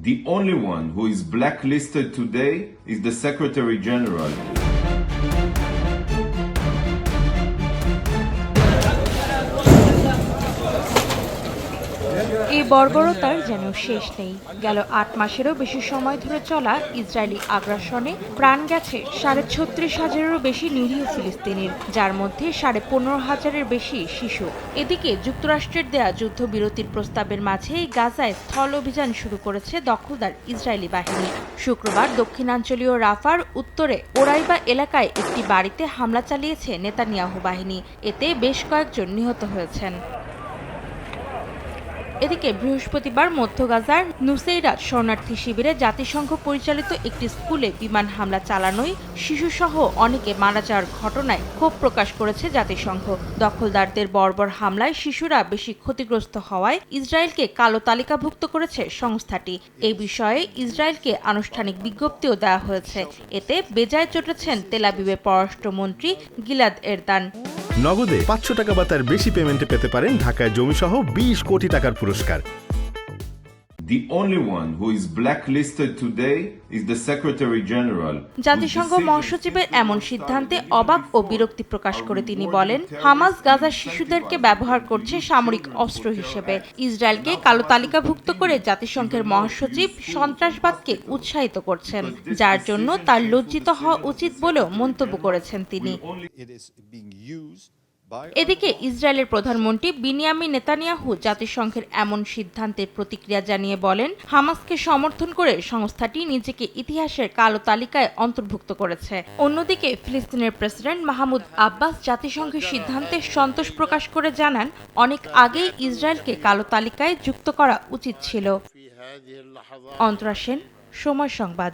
The only one who is blacklisted today is the Secretary General. এই বর্বরতার যেন শেষ নেই। গেল ৮ মাসেরও বেশি সময় ধরে চলা ইসরায়েলি আগ্রাসনে প্রাণ গেছে ৩৬,৫০০-এরও বেশি নিরীহ ফিলিস্তিনির, যার মধ্যে ১৫,০০০-এর বেশি শিশু। এদিকে যুক্তরাষ্ট্রের দেয়া যুদ্ধবিরতির প্রস্তাবের মাঝেই গাজায় স্থল অভিযান শুরু করেছে দখলদার ইসরায়েলি বাহিনী। শুক্রবার দক্ষিণাঞ্চলীয় রাফার উত্তরে ওরাইবা এলাকায় একটি বাড়িতে হামলা চালিয়েছে নেতানিয়াহু বাহিনী। এতে বেশ কয়েকজন নিহত হয়েছেন। এদিকে বৃহস্পতিবার মধ্য গাজার নুসেইরাত শরণার্থী শিবিরে জাতিসংঘ পরিচালিত একটি স্কুলে বিমান হামলা চালানোয় শিশুসহ অনেকে মারা যাওয়ার ঘটনায় ক্ষোভ প্রকাশ করেছে জাতিসংঘ। দখলদারদের বর্বর হামলায় শিশুরা বেশি ক্ষতিগ্রস্ত হওয়ায় ইসরায়েলকে কালো তালিকাভুক্ত করেছে সংস্থাটি। এই বিষয়ে ইসরায়েলকে আনুষ্ঠানিক বিজ্ঞপ্তিও দেওয়া হয়েছে। এতে বেজায় চটেছেন তেল আবিবের পররাষ্ট্রমন্ত্রী গিলাদ এরদান। নগদে ৫০০ টাকা বা তার বেশি পেমেন্টে পেতে পারেন ঢাকায় জমিসহ ২০ কোটি টাকার পুরস্কার। The only one who is blacklisted today is the Secretary General. জাতিসংঘ মহাসচিবের এমন সিদ্ধান্তে অবাক ও বিরক্তি প্রকাশ করে তিনি বলেন, হামাস গাজার শিশুদেরকে ব্যবহার করছে সামরিক অস্ত্র হিসেবে। ইসরায়েলকে কালো তালিকাভুক্ত করে জাতিসংঘের মহাসচিব সন্ত্রাসবাদকে উৎসাহিত করছেন, যার জন্য তার লজ্জিত হওয়া উচিত বলেও মন্তব্য করেছেন তিনি। এদিকে ইসরায়েলের প্রধানমন্ত্রী বিনিয়ামিন নেতানিয়াহু জাতিসংঘের এমন সিদ্ধান্তের প্রতিক্রিয়া জানিয়ে বলেন, হামাসকে সমর্থন করে সংস্থাটি নিজেকে ইতিহাসের কালো তালিকায় অন্তর্ভুক্ত করেছে। অন্যদিকে ফিলিস্তিনের প্রেসিডেন্ট মাহমুদ আব্বাস জাতিসংঘের সিদ্ধান্তে সন্তোষ প্রকাশ করে জানান, অনেক আগেই ইসরায়েলকে কালো তালিকায় যুক্ত করা উচিত ছিল। অন্তরা সেন, সময় সংবাদ।